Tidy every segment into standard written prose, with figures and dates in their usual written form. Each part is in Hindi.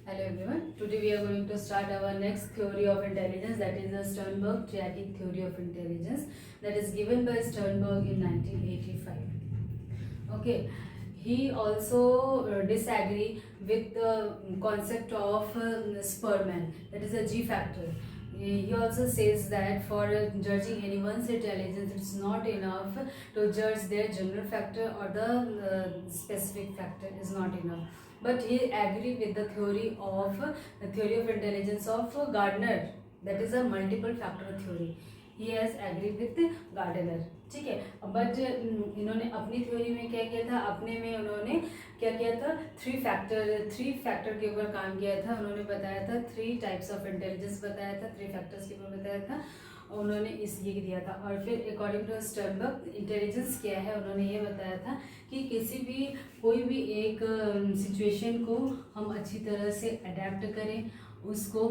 Hello everyone. Today we are going to start our next theory of intelligence, that is the Sternberg-Triakic theory of intelligence, that is given by Sternberg in 1985. Okay. He also disagree with the concept of Sperman, that is a G factor. He also says that for judging anyone's intelligence, it's not enough to judge their general factor or the specific factor is not enough. But he agree with the theory of intelligence of Gardner, that is a multiple factor theory. He has agreed with Gardner. ठीक है. बट इन्होंने अपनी थ्योरी में क्या किया था, अपने में उन्होंने क्या किया था, थ्री फैक्टर के ऊपर काम किया था. उन्होंने बताया था 3 टाइप्स ऑफ इंटेलिजेंस बताया था, 3 फैक्टर्स के ऊपर बताया था. उन्होंने इस ये दिया था. और फिर अकॉर्डिंग टू स्टर्नबर्ग इंटेलिजेंस क्या है, उन्होंने ये बताया था कि कोई भी एक सिचुएशन को हम अच्छी तरह से अडेप्ट करें, उसको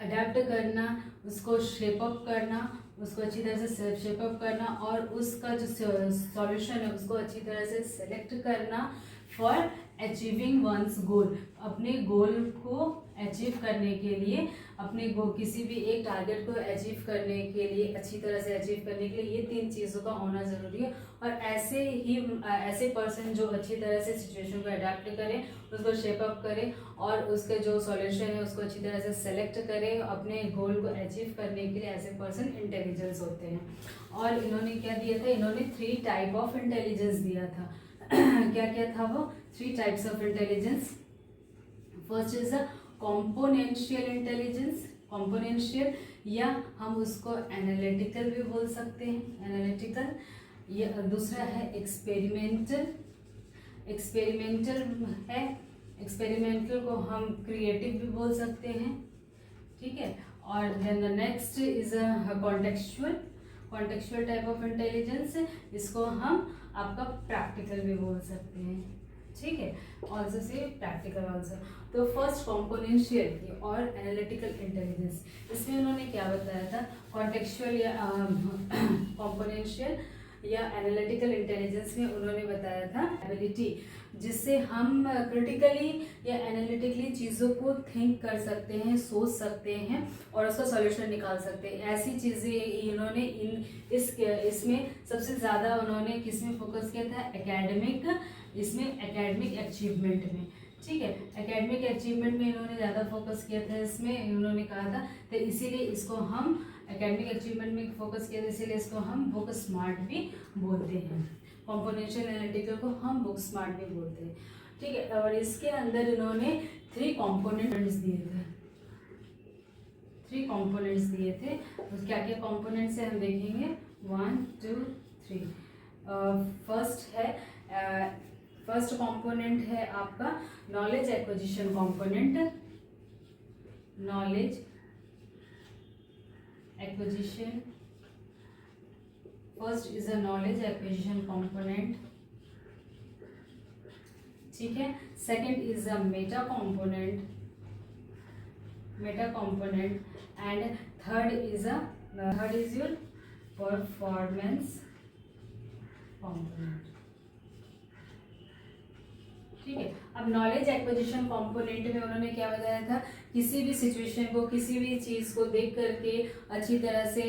अडेप्ट करना, उसको शेप अप करना, उसको अच्छी तरह से शेप अप करना और उसका जो सॉल्यूशन है उसको अच्छी तरह से सेलेक्ट करना फॉर अचीविंग वंस गोल. अपने गोल को अचीव करने के लिए, अपने किसी भी एक टारगेट को अचीव करने के लिए, अच्छी तरह से अचीव करने के लिए ये 3 चीज़ों का होना ज़रूरी है. और ऐसे पर्सन जो अच्छी तरह से सिचुएशन को अडेप्ट करे, उसको शेप अप करे और उसके जो सॉल्यूशन है उसको अच्छी तरह से सेलेक्ट करे अपने गोल को अचीव करने के लिए, ऐसे पर्सन इंटेलिजेंस होते हैं. और इन्होंने क्या दिया था, इन्होंने 3 टाइप ऑफ इंटेलिजेंस दिया था. क्या क्या था वो 3 types of intelligence. First is a componential intelligence. Componential या हम उसको एनालिटिकल भी बोल सकते हैं, एनालिटिकल. ये दूसरा है एक्सपेरिमेंटल. एक्सपेरिमेंटल है, एक्सपेरिमेंटल को हम क्रिएटिव भी बोल सकते हैं. ठीक है. और then the next is a contextual. Contextual type of intelligence, इसको हम आपका प्रैक्टिकल भी बोल सकते हैं. ठीक है. Also say practical also. तो फर्स्ट कॉम्पोनेंशियल और एनालिटिकल इंटेलिजेंस, इसमें उन्होंने क्या बताया था, कॉन्टेक्चुअल या कॉम्पोनेंशियल या एनालिटिकल इंटेलिजेंस में उन्होंने बताया था एबिलिटी, जिससे हम क्रिटिकली या एनालिटिकली चीज़ों को थिंक कर सकते हैं, सोच सकते हैं और उसका सॉल्यूशन निकाल सकते हैं. ऐसी चीज़ें इन्होंने इसमें सबसे ज़्यादा उन्होंने किस में फोकस किया था, एकेडमिक, इसमें एकेडमिक अचीवमेंट में. ठीक है. एकेडमिक अचीवमेंट में इन्होंने ज़्यादा फोकस किया था. इसमें उन्होंने कहा था तो इसीलिए इसको हम एकेडमिक अचीवमेंट में फोकस किया था, इसीलिए इसको हम बुक स्मार्ट भी बोलते हैं. कॉम्पोनेंशियल एनालिटिकल को हम बुक स्मार्ट भी बोलते हैं. ठीक है. और इसके अंदर इन्होंने 3 कॉम्पोनेंट्स दिए थे. 3 कॉम्पोनेंट्स दिए थे. तो क्या क्या कॉम्पोनेंट्स है हम देखेंगे. 1 2 3. फर्स्ट कंपोनेंट है आपका knowledge acquisition component. Knowledge acquisition, first is a knowledge acquisition component. ठीक है. Second is a Meta component and third is your performance component. ठीक है. अब नॉलेज एक्विजिशन कंपोनेंट में उन्होंने क्या बताया था, किसी भी सिचुएशन को, किसी भी चीज़ को देख करके अच्छी तरह से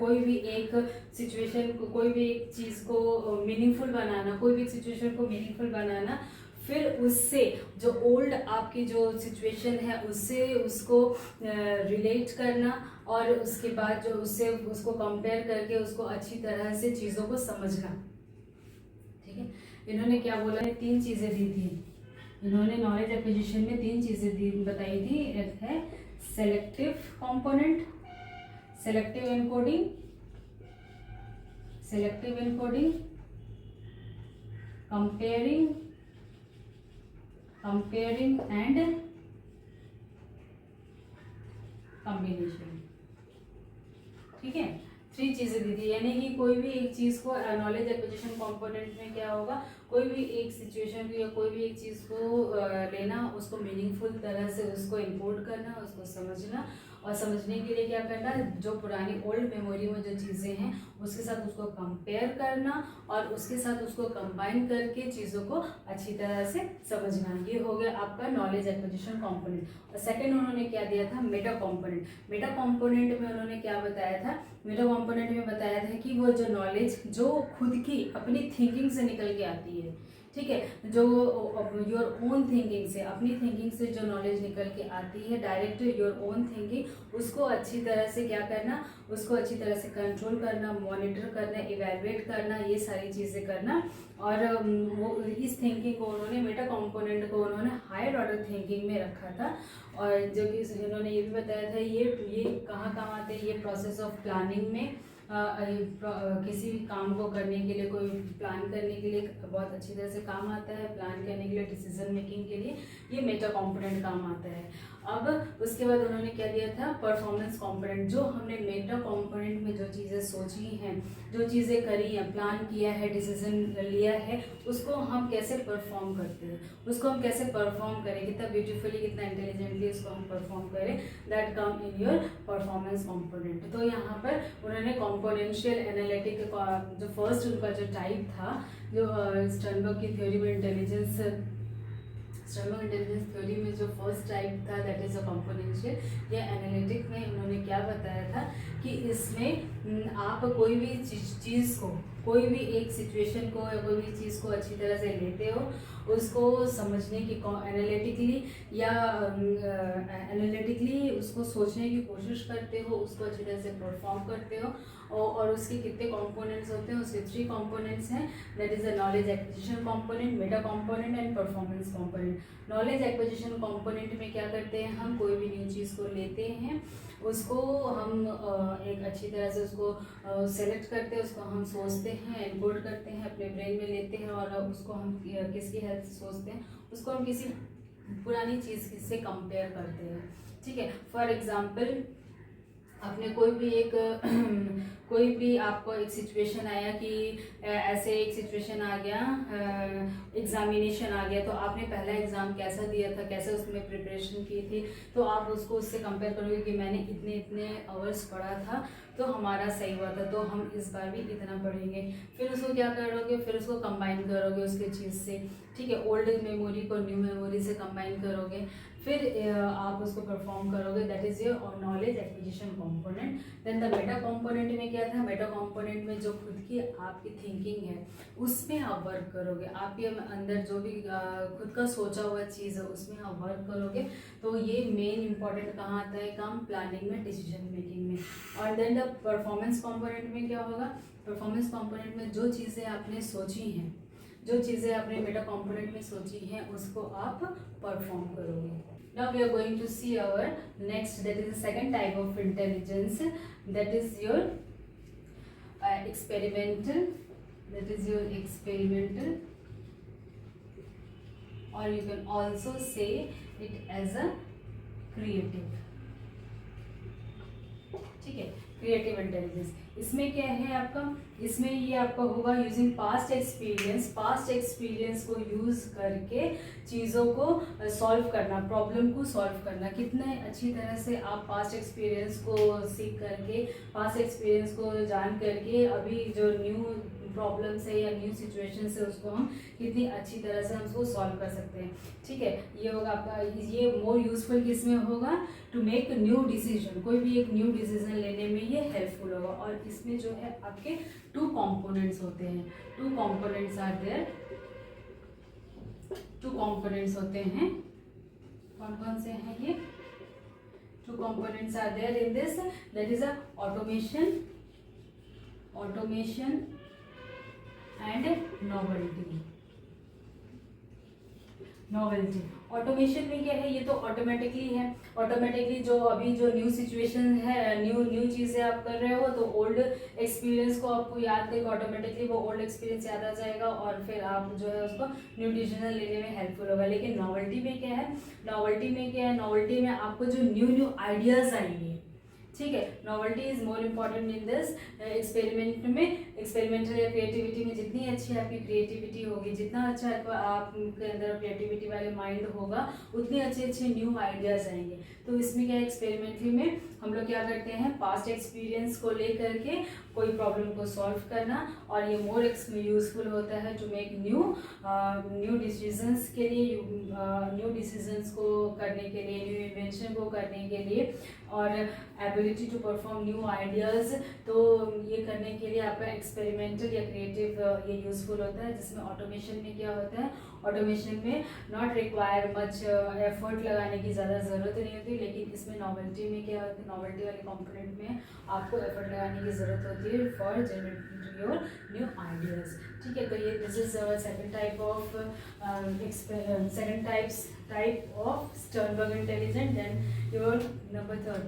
कोई भी एक सिचुएशन को, कोई भी एक चीज़ को मीनिंगफुल बनाना, कोई भी सिचुएशन को मीनिंगफुल बनाना, फिर उससे जो ओल्ड आपकी जो सिचुएशन है उससे उसको रिलेट करना और उसके बाद जो उससे उसको कंपेयर करके उसको अच्छी तरह से चीज़ों को समझना. ठीक है. इन्होंने क्या बोला है, 3 चीज़ें दी थी. इन्होंने नॉलेज एक्विजिशन में 3 चीज़ें बताई थी. एक है selective component, selective encoding, comparing and combination. ठीक है. 3 चीज़ें दी थी. यानी कि कोई भी एक चीज़ को नॉलेज एक्विजिशन कंपोनेंट में क्या होगा, कोई भी एक सिचुएशन को या कोई भी एक चीज़ को लेना, उसको मीनिंगफुल तरह से उसको इंपोर्ट करना, उसको समझना और समझने के लिए क्या करना, जो पुरानी ओल्ड मेमोरी में जो चीज़ें हैं उसके साथ उसको कंपेयर करना और उसके साथ उसको कंबाइन करके चीज़ों को अच्छी तरह से समझना। ये हो गया आपका नॉलेज एक्विजिशन कंपोनेंट। और सेकंड उन्होंने क्या दिया था, मेटा कंपोनेंट। मेटा कंपोनेंट में उन्होंने क्या बताया था, मेटा कंपोनेंट में बताया था कि वो जो नॉलेज जो खुद की अपनी थिंकिंग से निकल के आती है, ठीक है, जो योर ओन थिंकिंग से, अपनी थिंकिंग से जो नॉलेज निकल के आती है, डायरेक्ट योर ओन थिंकिंग, उसको अच्छी तरह से क्या करना, उसको अच्छी तरह से कंट्रोल करना, मॉनिटर करना, इवेलुएट करना, ये सारी चीज़ें करना। और वो इस थिंकिंग को उन्होंने, मेटा कंपोनेंट को उन्होंने हायर ऑर्डर थिंकिंग में रखा था। और जो कि उन्होंने ये भी बताया था ये कहाँ काम आते हैं, ये प्रोसेस ऑफ प्लानिंग में, किसी भी काम को करने के लिए, कोई प्लान करने के लिए बहुत अच्छी तरह से काम आता है, प्लान करने के लिए, डिसीजन मेकिंग के लिए ये मेटा कंपोनेंट काम आता है। अब उसके बाद उन्होंने क्या दिया था, परफॉर्मेंस कंपोनेंट। जो हमने मेटा कंपोनेंट में जो चीज़ें सोची हैं, जो चीज़ें करी हैं, प्लान किया है, डिसीजन लिया है, उसको हम कैसे परफॉर्म करते हैं, उसको हम कैसे परफॉर्म करें, कितना ब्यूटीफुली, कितना इंटेलिजेंटली उसको हम परफॉर्म करें, that come in your performance component. तो यहाँ पर उन्होंने कॉम्पोनेंशियल एनालिटिक का जो फर्स्ट उनका जो टाइप था, जो स्टर्नबर्ग की थ्योरी में इंटेलिजेंस, स्टर्नबर्ग इंटेलिजेंस थ्योरी में जो फर्स्ट टाइप था दैट इज अ कॉम्पोनेंशियल या एनालिटिक में उन्होंने क्या बताया था कि इसमें आप कोई भी चीज़ को, कोई भी एक सिचुएशन को या कोई भी चीज़ को अच्छी तरह से लेते हो, उसको समझने की एनालिटिकली या एनालिटिकली उसको सोचने की कोशिश करते हो, उसको अच्छी तरह से परफॉर्म करते हो। और उसके कितने कंपोनेंट्स होते हैं, उसके 3 कंपोनेंट्स हैं, that is the knowledge acquisition component, Meta component and performance component. Knowledge acquisition component में क्या करते हैं, हम कोई भी न्यू चीज़ को लेते हैं, उसको हम एक अच्छी तरह से उसको सेलेक्ट करते हैं, उसको हम सोचते हैं, एनकोड करते हैं, अपने ब्रेन में लेते हैं और उसको हम किसकी हेल्प से सोचते हैं, उसको हम किसी पुरानी चीज़ से कंपेयर करते हैं, ठीक है। फॉर एग्जाम्पल आपने कोई भी आपको एक सिचुएशन आया कि ऐसे एक सिचुएशन आ गया, एग्जामिनेशन आ गया, तो आपने पहला एग्ज़ाम कैसा दिया था, कैसे उसमें प्रिपरेशन की थी, तो आप उसको उससे कंपेयर करोगे कि मैंने इतने इतने आवर्स पढ़ा था तो हमारा सही हुआ था, तो हम इस बार भी इतना पढ़ेंगे। फिर उसको क्या करोगे, फिर उसको कंबाइन करोगे उसके चीज़ से, ठीक है, ओल्ड मेमोरी को न्यू मेमोरी से कंबाइन करोगे, फिर आप उसको परफॉर्म करोगे, that is your knowledge acquisition component. Then the meta component में क्या था, मेटा कंपोनेंट में जो खुद की आपकी थिंकिंग है उसमें आप वर्क करोगे, आपके अंदर जो भी खुद का सोचा हुआ चीज़ है उसमें आप वर्क करोगे। तो ये मेन इंपॉर्टेंट कहाँ आता है काम, प्लानिंग में, डिसीजन मेकिंग में। और देन द परफॉर्मेंस कंपोनेंट में क्या होगा, परफॉर्मेंस कंपोनेंट में जो चीज़ें आपने सोची हैं, जो चीज़ें आपने मेटा कंपोनेंट में सोची हैं उसको आप परफॉर्म करोगे। Now we are going to see our next, that is the second type of intelligence, that is your experimental, that is your experimental, or you can also say it as a creative, ठीक है, क्रिएटिव इंटेलिजेंस। इसमें क्या है आपका, इसमें ये आपका होगा using past experience, past experience को यूज करके चीज़ों को सॉल्व करना, प्रॉब्लम को सॉल्व करना। कितने अच्छी तरह से आप पास्ट एक्सपीरियंस को सीख करके, पास्ट एक्सपीरियंस को जान करके अभी जो न्यू प्रॉब्लम्स है या न्यू सिचुएशन है उसको हम कितनी अच्छी तरह से हम उसको सॉल्व कर सकते हैं, ठीक है। ये होगा आपका, ये मोर यूजफुल किस में होगा, टू मेक न्यू डिसीजन, कोई भी एक न्यू डिसीजन लेने में ये हेल्पफुल होगा। और इसमें जो है आपके 2 कंपोनेंट्स होते हैं, 2 कंपोनेंट्स आर देयर, 2 कंपोनेंट्स होते हैं, कौन कौन से हैं ये 2 components are there in this, that is a automation, automation and novelty. Novelty, automation में क्या है, ये तो ऑटोमेटिकली है, ऑटोमेटिकली जो अभी जो न्यू सिचुएशन है, न्यू चीज़ें आप कर रहे हो, तो ओल्ड एक्सपीरियंस को आपको याद करके ऑटोमेटिकली वो ओल्ड एक्सपीरियंस याद आ जाएगा और फिर आप जो है उसको न्यू डिसीजन लेने में हेल्पफुल होगा। लेकिन नॉवेल्टी में क्या है, नॉवेल्टी में क्या है, नॉवेल्टी में आपको जो न्यू आइडियाज़ आएंगे, ठीक है। Novelty is more important in this. Experiment में, एक्सपेरिमेंटल या क्रिएटिविटी में जितनी अच्छी आपकी क्रिएटिविटी होगी, जितना अच्छा आपके अंदर क्रिएटिविटी वाले माइंड होगा, उतने अच्छे अच्छे न्यू आइडियाज आएंगे। तो इसमें क्या है, एक्सपेरिमेंटली में हम लोग क्या करते हैं, पास्ट एक्सपीरियंस को लेकर के कोई प्रॉब्लम को सॉल्व करना, और ये मोर यूजफुल होता है टू मेक न्यू डिसीजंस के लिए, न्यू डिसीजंस को करने के लिए, न्यू इन्वेंशन को करने के लिए, और ability to perform new ideas. तो ये करने के लिए आपका एक्सपेरिमेंटल या क्रिएटिव ये यूजफुल होता है, जिसमें ऑटोमेशन में क्या होता है, ऑटोमेशन में नॉट रिक्वायर मच एफर्ट लगाने की ज़्यादा ज़रूरत नहीं होती, लेकिन इसमें नॉवेल्टी में क्या होता है, नॉवेल्टी वाले कंपोनेंट में आपको एफर्ट लगाने की ज़रूरत होती है for generating your new ideas. ठीक है, तो ये this is our second type of Sternberg intelligent. Then your number third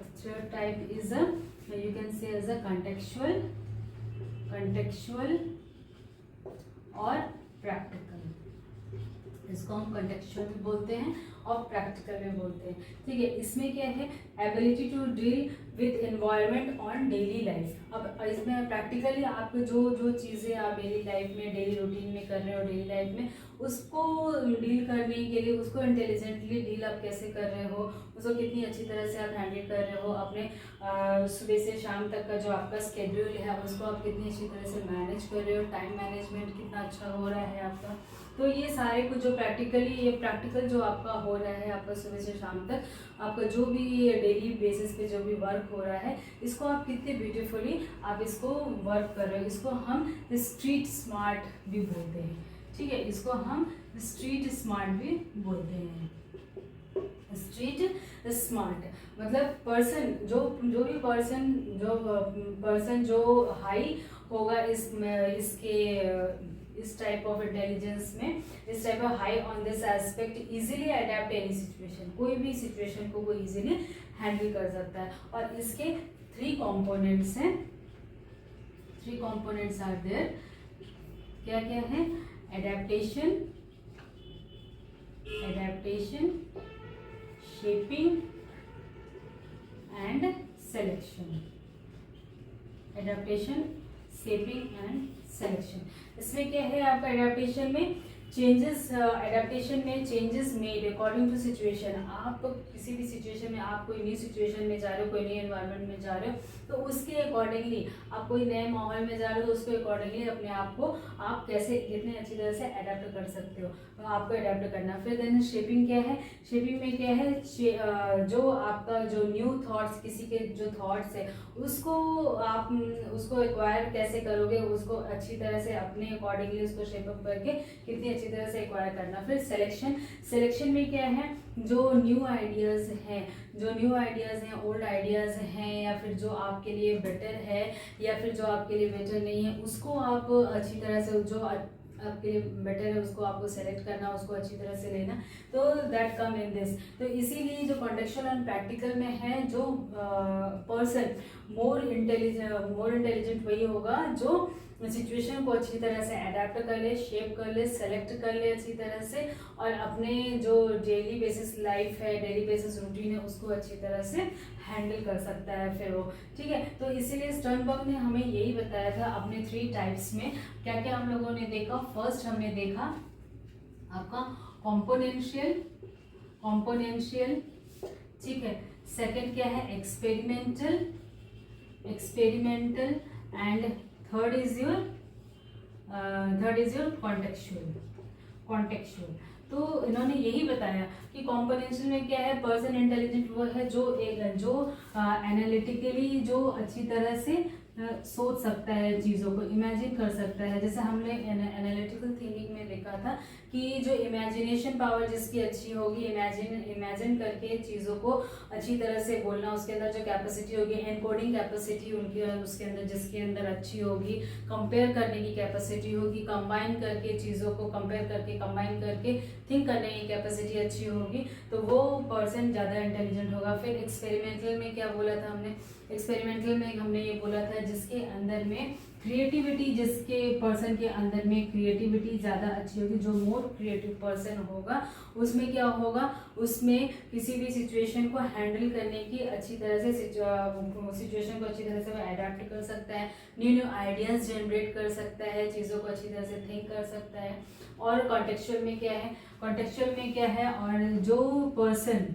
type is you can say as a contextual और प्रैक्टिकल। इसको हम contextual भी बोलते हैं और प्रैक्टिकल में बोलते हैं। ठीक है, इसमें क्या है, ability to deal with environment on daily life. अब इसमें प्रैक्टिकली आप जो चीज़ें आप डेली लाइफ में, डेली रूटीन में कर रहे हो, डेली लाइफ में उसको डील करने के लिए, उसको इंटेलिजेंटली डील आप कैसे कर रहे हो, उसको कितनी अच्छी तरह से आप हैंडल कर रहे हो, अपने सुबह से शाम तक का जो आपका स्केड्यूल है उसको आप कितनी अच्छी तरह से मैनेज कर रहे हो, टाइम मैनेजमेंट कितना अच्छा हो रहा है आपका। तो ये सारे कुछ जो प्रैक्टिकल जो आपका हो रहा है, आपका सुबह से शाम तक आपका जो भी डेली बेसिस पे जो भी वर्क हो रहा है, इसको आप कितने ब्यूटीफुली आप इसको वर्क कर रहे हो, इसको हम स्ट्रीट स्मार्ट भी बोलते हैं। ठीक है, इसको हम स्ट्रीट स्मार्ट भी बोलते हैं। स्ट्रीट स्मार्ट मतलब पर्सन जो हाई होगा इस टाइप ऑफ इंटेलिजेंस में, इस type of high on this aspect, easily adapt any situation, कोई भी सिचुएशन को वो इजीली हैंडल कर सकता है। और इसके 3 कंपोनेंट्स हैं, 3 कंपोनेंट्स आर देयर। क्या क्या है, adaptation, shaping and selection. Adaptation, shaping and selection. इसमें क्या है, आपका एडेप्टेशन में changes made according to situation. आप किसी भी सिचुएशन में, आप कोई न्यू सिचुएशन में जा रहे हो, कोई नई एनवायरनमेंट में जा रहे हो, तो उसके अकॉर्डिंगली आप कोई नए माहौल में जा रहे हो, तो उसके अकॉर्डिंगली अपने आप को आप कैसे कितने अच्छी तरह से अडेप्ट कर सकते हो, तो आपको अडेप्ट करना। फिर देन शेपिंग क्या है, शेपिंग में क्या है, जो आपका जो न्यू थॉट्स, किसी के जो थॉट्स है उसको आप उसको एक्वायर कैसे करोगे, उसको अच्छी तरह से अपने अकॉर्डिंगली उसको शेपअप करके कितनी अच्छी तरह से एक्वायर करना। फिर सिलेक्शन में क्या है, जो न्यू आइडियाज़ हैं, ओल्ड आइडियाज़ हैं, या फिर जो आपके लिए बेटर है या फिर जो आपके लिए बेटर नहीं है, उसको आप अच्छी तरह से, जो आपके लिए बेटर है उसको आपको सेलेक्ट करना, उसको अच्छी तरह से लेना। तो दैट कम इन दिस। तो इसीलिए जो कॉन्टेक्चुअल एंड प्रैक्टिकल में है, जो पर्सन मोर इंटेलिजेंट वही होगा जो सिचुएशन को अच्छी तरह से अडेप्ट कर ले, शेप कर ले, सेलेक्ट कर ले अच्छी तरह से, और अपने जो डेली बेसिस लाइफ है, डेली बेसिस रूटीन है, उसको अच्छी तरह से हैंडल कर सकता है फिर वो। ठीक है, तो इसीलिए स्टर्नबर्ग ने हमें यही बताया था अपने 3 टाइप्स में। क्या क्या हम लोगों ने देखा, फर्स्ट हमने देखा आपका कॉम्पोनेंशियल, ठीक है। सेकंड क्या है, experimental, and third is your contextual. तो इन्होंने यही बताया कि कॉम्पोनेंशियल में क्या है, पर्सन इंटेलिजेंट वो है जो एनालिटिकली जो अच्छी तरह से सोच सकता है, चीज़ों को इमेजिन कर सकता है। जैसे हमने एनालिटिकल थिंकिंग में देखा था कि जो इमेजिनेशन पावर जिसकी अच्छी होगी, इमेजिन करके चीज़ों को अच्छी तरह से बोलना, उसके अंदर जो कैपेसिटी होगी, एनकोडिंग कैपेसिटी उसके अंदर जिसके अंदर अच्छी होगी, कंपेयर करने की कैपेसिटी होगी, कंबाइन करके चीज़ों को कंबाइन करके थिंक करने की कैपेसिटी अच्छी होगी, तो वो पर्सन ज़्यादा इंटेलिजेंट होगा। फिर एक्सपेरिमेंटल में क्या बोला था हमने, एक्सपेरिमेंटल में हमने ये बोला था जिसके अंदर में क्रिएटिविटी, जिसके पर्सन के अंदर में क्रिएटिविटी ज़्यादा अच्छी होगी, जो मोर क्रिएटिव पर्सन होगा, उसमें क्या होगा, उसमें किसी भी सिचुएशन को हैंडल करने की अच्छी तरह से सिचुएशन को अच्छी तरह से वो अडेप्ट कर सकता है, न्यू आइडियाज़ जनरेट कर सकता है, चीज़ों को अच्छी तरह से थिंक कर सकता है। और कॉन्टेक्चुअल में क्या है, और जो पर्सन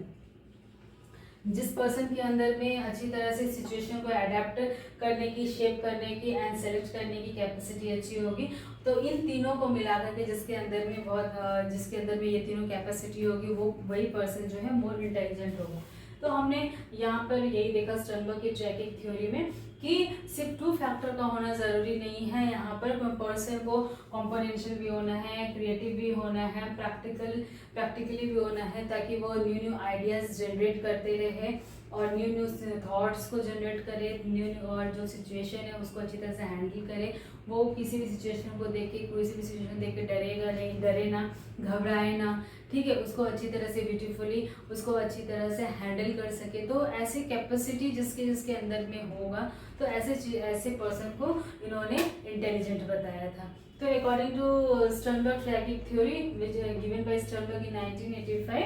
जिस पर्सन के अंदर में अच्छी तरह से सिचुएशन को अडेप्ट करने की, शेप करने की एंड सेलेक्ट करने की कैपेसिटी अच्छी होगी, तो इन तीनों को मिला करके जिसके अंदर में जिसके अंदर में ये तीनों कैपेसिटी होगी, वो वही पर्सन जो है मोर इंटेलिजेंट होगा। तो हमने यहाँ पर यही देखा स्टर्नबर्ग की ट्रैकिंग थ्योरी में कि सिर्फ 2 फैक्टर का होना ज़रूरी नहीं है। यहाँ पर पर्सन को कॉम्पोनेंशियल भी होना है, क्रिएटिव भी होना है, प्रैक्टिकली भी होना है, ताकि वो न्यू आइडियाज़ जनरेट करते रहे और न्यू थॉट्स को जनरेट करे, न्यू और जो सिचुएशन है उसको अच्छी तरह से हैंडल करे। वो किसी भी सिचुएशन को देख के, किसी भी सिचुएशन देख के डरेगा नहीं, डरे ना, घबराए ना, ठीक है, उसको अच्छी तरह से ब्यूटीफुली उसको अच्छी तरह से हैंडल कर सके। तो ऐसी कैपेसिटी जिसके अंदर में होगा, तो ऐसे पर्सन को इन्होंने इंटेलिजेंट बताया था। तो according to Sternberg tracking theory which given by Sternberg in 1985,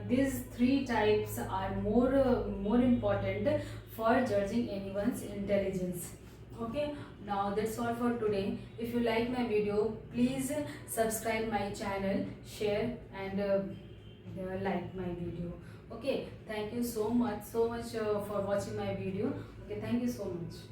these 3 types are more important for judging anyone's intelligence. Okay, now that's all for today. If you like my video, please subscribe my channel, share and like my video. Okay, thank you so much for watching my video. Okay, thank you so much.